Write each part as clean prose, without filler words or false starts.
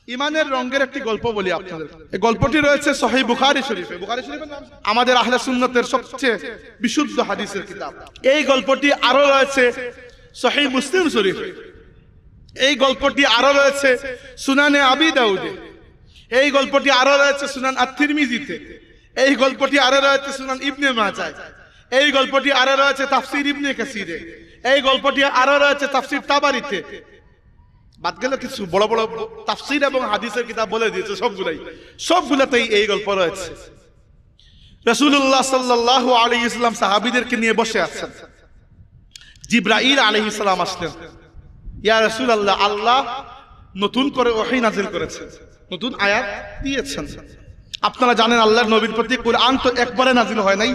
ইমানের রঙের একটি গল্প বলি আপনাদের। এই গল্পটি রয়েছে সহিহ বুখারী শরীফে। বুখারী শরীফের নাম আমাদের আহলে সুন্নাতের সবচেয়ে বিশুদ্ধ হাদিসের কিতাব। এই গল্পটি আরো রয়েছে সহিহ মুসলিম শরীফে। এই গল্পটি আরো রয়েছে সুনানে আবি দাউদে। এই গল্পটি আরো রয়েছে সুনান আত-তিরমিজিতে। এই গল্পটি আরো রয়েছে সুনান ইবনে মাজায়। এই গল্পটি আরো রয়েছে তাফসীর ইবনে কাসিরে। এই গল্পটি আরো রয়েছে তাফসীর তাবারিতে। বাদ গেল কিছু, বড় বড় তাফসীর এবং হাদিসের কিতাব বলে দিয়েছে সবগুলাতেই এই গল্প রয়েছে। রাসূলুল্লাহ সাল্লাল্লাহু আলাইহি ওয়াসাল্লাম সাহাবীদেরকে নিয়ে বসে আছেন। জিবরাইল আলাইহিস সালাম আসলেন। ইয়া রাসূলুল্লাহ, আল্লাহ নতুন করে ওহী নাযিল করেছেন, নতুন আয়াত দিয়েছেন। আপনারা জানেন আল্লাহর নবীর প্রতি কুরআন তো একবারে নাযিল হয় নাই,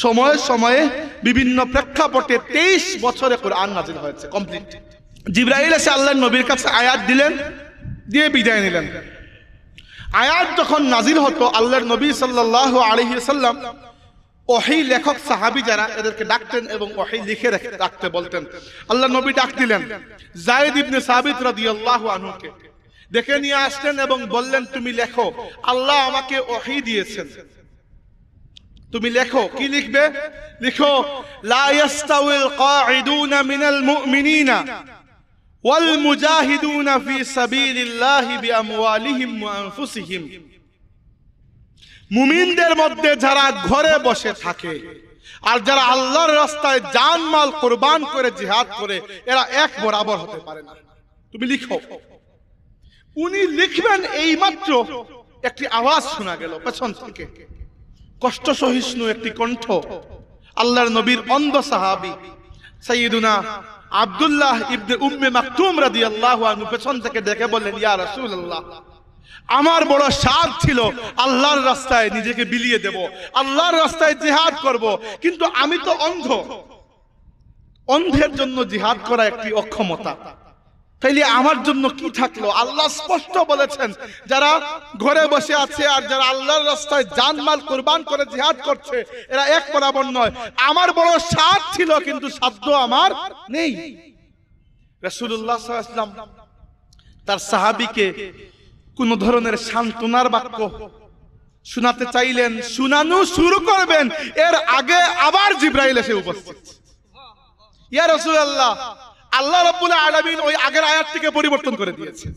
সময়ে সময়ে বিভিন্ন প্রেক্ষাপটে 23 বছরে কুরআন নাযিল হয়েছে কমপ্লিট। জিবরাইল এসে আল্লাহর নবীর কাছে আয়াত দিলেন, দিয়ে বিদায় নিলেন। আয়াত যখন নাযিল হতো আল্লাহর নবী সাল্লাল্লাহু আলাইহি ওয়াসাল্লাম ওহী লেখক সাহাবী যারা এদেরকে ডাকতেন এবং ওহী লিখে রাখতে বলতেন। আল্লাহর নবী ডাক দিলেন যায়েদ ইবনে সাবিত রাদিয়াল্লাহু আনহুকে, ডেকে নিয়ে আসলেন এবং বললেন, তুমি লেখো, আল্লাহ আমাকে ওহী দিয়েছেন, তুমি লেখো। কি লিখবে? লিখো, লা ইয়াস্তাউল কাঈদুনা মিনাল মুমিনিনা ওয়াল মুজাহিদুনা ফি সাবিলিল্লাহি বিআমওয়ালিহিম ওয়া আনফুসিহিম। মুমিনদের মধ্যে যারা ঘরে বসে থাকে আর যারা আল্লাহর রাস্তায় জানমাল কুরবান করে জিহাদ করে, এরা এক বরাবর হতে পারে না। তুমি লিখো। উনি লিখবেন, এইমাত্র একটি আওয়াজ শোনা গেল পেছন থেকে, কষ্ট সহিষ্ণু একটি কণ্ঠ। আল্লাহর নবীর অন্ধ সাহাবী সাইয়্যিদুনা আব্দুল্লাহ ইবনে উম্মে মাকতুম রাদিয়াল্লাহু আনহু পেছন থেকে ডেকে বললেন, ইয়া রাসূলুল্লাহ, আমার বড় শখ ছিল আল্লাহর রাস্তায় নিজেকে বিলিয়ে দেব, আল্লাহর রাস্তায় জিহাদ করব, কিন্তু আমি তো অন্ধ। অন্ধের জন্য জিহাদ করা একটি অক্ষমতা, তাইলে আমার জন্য কি থাকলো? আল্লাহ স্পষ্ট বলেছেন, যারা ঘরে বসে আছে আর যারা আল্লাহর রাস্তায় জানমাল কুরবান করে জিহাদ করছে, এরা এক বরাবর নয়। আমার বড় সাধ ছিল, কিন্তু সাধ্য আমার নেই। রাসূলুল্লাহ সাল্লাল্লাহু আলাইহি ওয়াসাল্লাম তার সাহাবীকে কোন ধরনের সান্ত্বনার বাক্য শোনাতে চাইলেন, শোনানো শুরু করবেন, এর আগে আবার জিবরাইল এসে উপস্থিত। ইয়া রাসূলুল্লাহ, আল্লাহ রাব্বুল আলামিন ওই আগের আয়াতটিকে পরিবর্তন করে দিয়েছেন।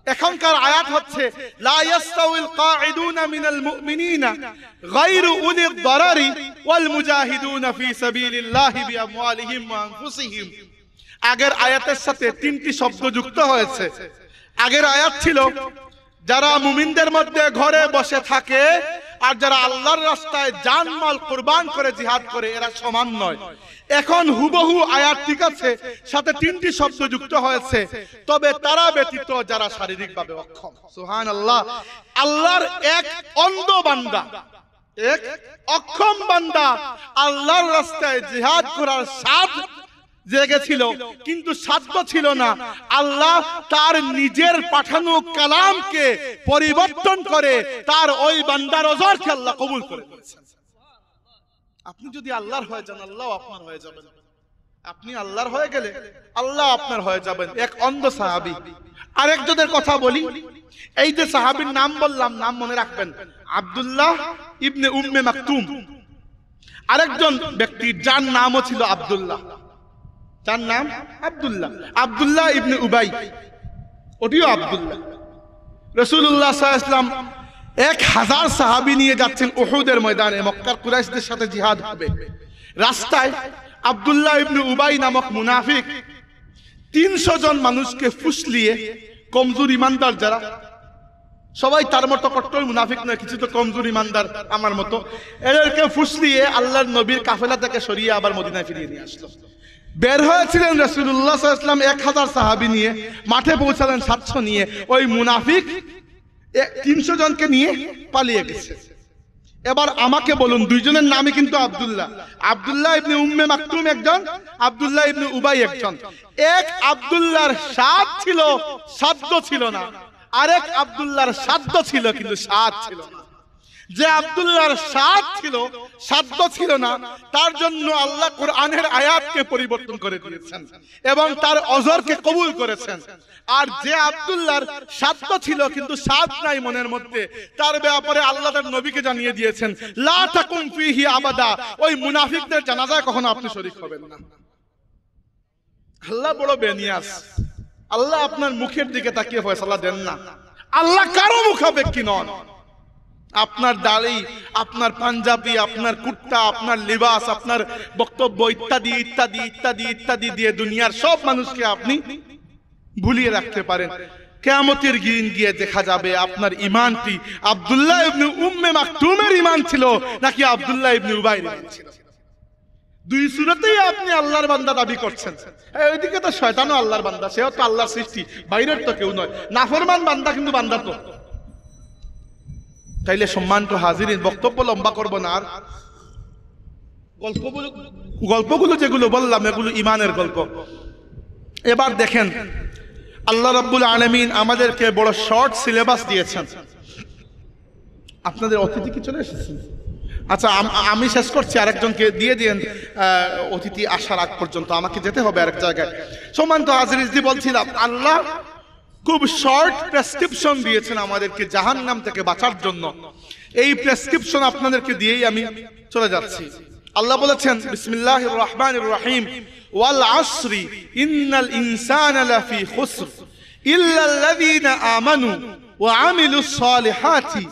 এখনকার আয়াত হচ্ছে, লা ইয়াস্তাউল কাঈদুনা মিনাল মুমিনিনা গায়রু উলিদ দারারি ওয়াল মুজাহিদুনা ফি সাবিলিল্লাহি বিআমওয়ালিহিম ওয়া আনফুসিহিম। আগের আয়াতের সাথে 3টি শব্দ যুক্ত হয়েছে। আগের আয়াত ছিল, যারা মুমিনদের মধ্যে ঘরে বসে থাকে আর যারা আল্লাহর রাস্তায় জানমাল কুরবান করে জিহাদ করে, এরা সমান নয়। এখন হুবহু আয়াত ঠিক আছে, সাথে 3টি শব্দ যুক্ত হয়েছে, তবে তারা ব্যতীত যারা শারীরিকভাবে অক্ষম। সুবহানাল্লাহ। আল্লাহর এক অন্ধ বান্দা, এক অক্ষম বান্দা আল্লাহর রাস্তায় জিহাদ করার সাধ জেগেছিল, কিন্তু সাধ্য ছিল না। আল্লাহ তার নিজের পাঠানো কালামকে পরিবর্তন করে তার ওই বান্দার ওজরকে আল্লাহ কবুল করে নিয়েছেন। আপনি যদি আল্লাহর হয়ে যান, আল্লাহ আপনার হয়ে যাবেন। আপনি আল্লাহর হয়ে গেলে আল্লাহ আপনার হয়ে যাবেন। এক অন্ধ সাহাবী। আরেকজনের কথা বলি, এই যে সাহাবীর নাম বললাম, নাম মনে রাখবেন, আব্দুল্লাহ ইবনে উম্মে মাকতুম। আরেকজন ব্যক্তি যার নামও ছিল আব্দুল্লাহ, তার নাম আব্দুল্লাহ, আব্দুল্লাহ ইবনে উবাই, ওটিও আব্দুল্লাহ। রাসূলুল্লাহ সাল্লাল্লাহু আলাইহি ওয়াসাল্লাম 1000 সাহাবী নিয়ে যাচ্ছেন উহুদের ময়দানে, মক্কার কুরাইশদের সাথে জিহাদ হবে। রাস্তায় আব্দুল্লাহ ইবনে উবাই নামক মুনাফিক 300 জন মানুষকে ফুসলিয়ে, কমজোর ইমানদার যারা, সবাই তার মতো কট্টর মুনাফিক নয়, কিছু তো কমজোর ইমানদার আমার মতো, এদেরকে ফুসলিয়ে আল্লাহর নবীর কাফেলা থেকে সরিয়ে আবার মদিনায় ফিরিয়ে নিয়ে আসলো। বের হয়েছিলেন রাসূলুল্লাহ সাল্লাল্লাহু আলাইহি ওয়াসাল্লাম 1000 সাহাবী নিয়ে, মাঠে পৌঁছালেন 700 নিয়ে। ওই মুনাফিক 300 জনকে নিয়ে পালিয়ে গেছে। এবার আমাকে বলুন, দুইজনের নামই কিন্তু আব্দুল্লাহ। আব্দুল্লাহ ইবনে উম্মে মাকতুম একজন, আব্দুল্লাহ ইবনে উবাই একজন। এক আব্দুল্লাহর সাদ ছিল, সাধ্য ছিল না। আরেক আব্দুল্লাহর সাধ্য ছিল, কিন্তু সাদ ছিল না। যে আব্দুল্লাহর সাধ্য ছিল না, তার জন্য আল্লাহ কোরআনের আয়াতকে পরিবর্তন করে দিয়েছেন এবং তার অজরকে কবুল করেছেন। আর যে আব্দুল্লাহর সাধ্য ছিল কিন্তু সাদ নাই মনের মধ্যে, তার ব্যাপারে আল্লাহ তার নবীকে জানিয়ে দিয়েছেন লা তাকুম ফিহি আবাদা, ওই মুনাফিকদের জানাজায় কখনো আপনি শরীক হবেন না। আল্লাহ বড় বেনিয়াস, আল্লাহ আপনার মুখের দিকে তাকিয়ে ফয়সালা দেন না। আল্লাহ কারো মুখাপেক্ষী নন। আপনার দাড়ি, আপনার পাঞ্জাবি, আপনার কুর্তা, আপনার লিবাস, আপনার বক্তব্য ইত্যাদি ইত্যাদি ইত্যাদি ইত্যাদি দিয়ে দুনিয়ার সব মানুষকে আপনি ভুলিয়ে রাখতে পারেন। কিয়ামতের দিন গিয়ে দেখা যাবে আপনার ঈমানটি আব্দুল্লাহ ইবনে উম্মে মাকতুমের ঈমান ছিল নাকি আব্দুল্লাহ ইবনে উবাইর ঈমান ছিল। দুই সূরাতেই আপনি আল্লাহর বান্দা দাবি করছেন। ওইদিকে তো শয়তানও আল্লাহর বান্দা, সেও তো আল্লাহর সৃষ্টি, বাইরের তো কেউ নয়। নাফরমান বান্দা কিন্তু বান্দা তো। তাইলে সম্মানিত হাজিরিন, বক্তব্য লম্বা করব না, আর গল্পগুলো যেগুলো বললাম এগুলো ঈমানের গল্প। এবার দেখেন আল্লাহ রাব্বুল আলামিন আমাদেরকে বড় শর্ট সিলেবাস দিয়েছেন। আপনাদের অতিথি কি চলে এসেছেন? আচ্ছা, আমি শেষ করছি, আরেকজনকে দিয়ে দিন অতিথি আসার আগ পর্যন্ত, আমাকে যেতে হবে আরেক জায়গায়। সম্মানিত হাজিরিন, বলছিলাম আল্লাহ খুব শর্ট প্রেসক্রিপশন দিয়েছেন আমাদেরকে জাহান্নাম থেকে বাঁচার জন্য। এই প্রেসক্রিপশন আপনাদেরকে দিয়েই আমি চলে যাচ্ছি। আল্লাহ বলেছেন বিসমিল্লাহির রহমানির রহিম, ওয়াল আসরি ইন্নাল ইনসানা লাফি খুসর ইল্লাল্লাযীনা আমানু ওয়া আমিলুস সালিহাতি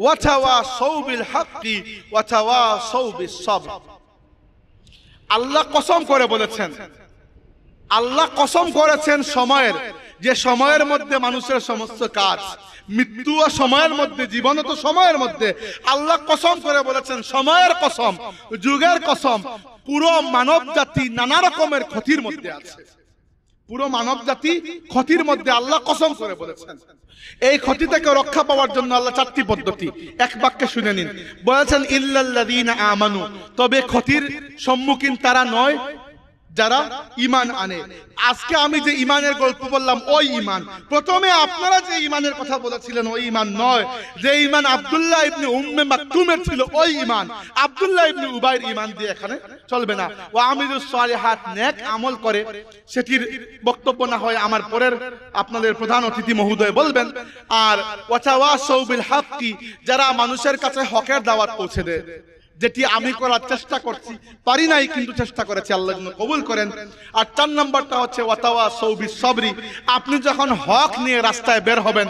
ওয়া তাওয়াসাউ বিল হাক্কি ওয়া তাওয়াসাউ বিস সাবর। আল্লাহ কসম করে বলেছেন, আল্লাহ কসম করেছেন সময়ের, যে সময়ের মধ্যে মানুষের সমস্ত কাজ, মৃত্যু ও সময়ের মধ্যে, জীবন তো সময়ের মধ্যে। আল্লাহ কসম করে বলেছেন, সময়ের কসম, যুগের কসম, পুরো মানব জাতি নানা রকমের ক্ষতির মধ্যে আছে। পুরো মানব জাতি ক্ষতির মধ্যে, আল্লাহ কসম করে বলেছেন। এই ক্ষতি থেকে রক্ষা পাওয়ার জন্য আল্লাহ চারটি পদ্ধতি এক বাক্যে শুনে নিন। বলেছেন ইল্লাল্লাযীনা আমানু, তবে ক্ষতির সম্মুখীন তারা নয় যারা ঈমান আনে। আজকে আমি যে ঈমানের গল্প বললাম ওই ঈমান, প্রথমে আপনারা যে ঈমানের কথা বলেছিলেন ওই ঈমান নয়। যে ঈমান আব্দুল্লাহ ইবনে উম্মে মাকতুমের ছিল ওই ঈমান, আব্দুল্লাহ ইবনে উবাইর ঈমান দিয়ে এখানে চলবে না। ওয়া আমিলুস সালিহাত, নেক আমল করে, সেটির বক্তব্য না হয় আমার পরের আপনাদের প্রধান অতিথি মহোদয় বলবেন। আর ওয়া তাওয়াসাউ বিল হাক্কি, যারা মানুষের কাছে হকের দাওয়াত পৌঁছে দেয়, যেটি আমি করার চেষ্টা করছি, পারি নাই কিন্তু চেষ্টা করেছি, আল্লাহ যেন কবুল করেন। আর 4 নম্বরটা হচ্ছে ওয়া তাওয়াসাউ বিস সাবরি, আপনি যখন হক নিয়ে রাস্তায় বের হবেন,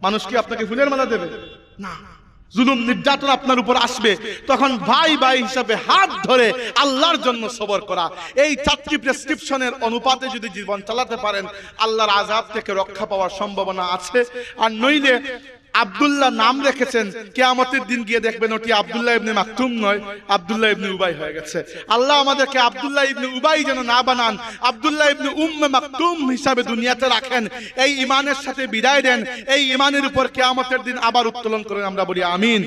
মানুষ কি আপনাকে ফুলের মালা দেবে না, জুলুম নির্যাতন আপনার উপর আসবে, তখন ভাই ভাই হিসাবে হাত ধরে আল্লাহর জন্য সবর করা। এই 4টি প্রেসক্রিপশনের অনুপাতে যদি জীবন চালাতে পারেন, আল্লাহর আযাব থেকে রক্ষা পাওয়ার সম্ভাবনা আছে। আর নইলে আব্দুল্লাহ নাম রেখেছেন, কিয়ামতের দিন গিয়ে দেখবেন ওটি আব্দুল্লাহ ইবনে মাকতুম নয়, আব্দুল্লাহ ইবনে উবাই হয়ে গেছে। আল্লাহ আমাদেরকে আব্দুল্লাহ ইবনে উবাই যেন না বানান, আব্দুল্লাহ ইবনে উম্মে মাকতুম হিসাবে দুনিয়াতে রাখেন। এই ঈমানের সাথে বিদায় দেন, এই ঈমানের উপর কিয়ামতের দিন আবার উত্তোলন করেন। আমরা বলি আমিন।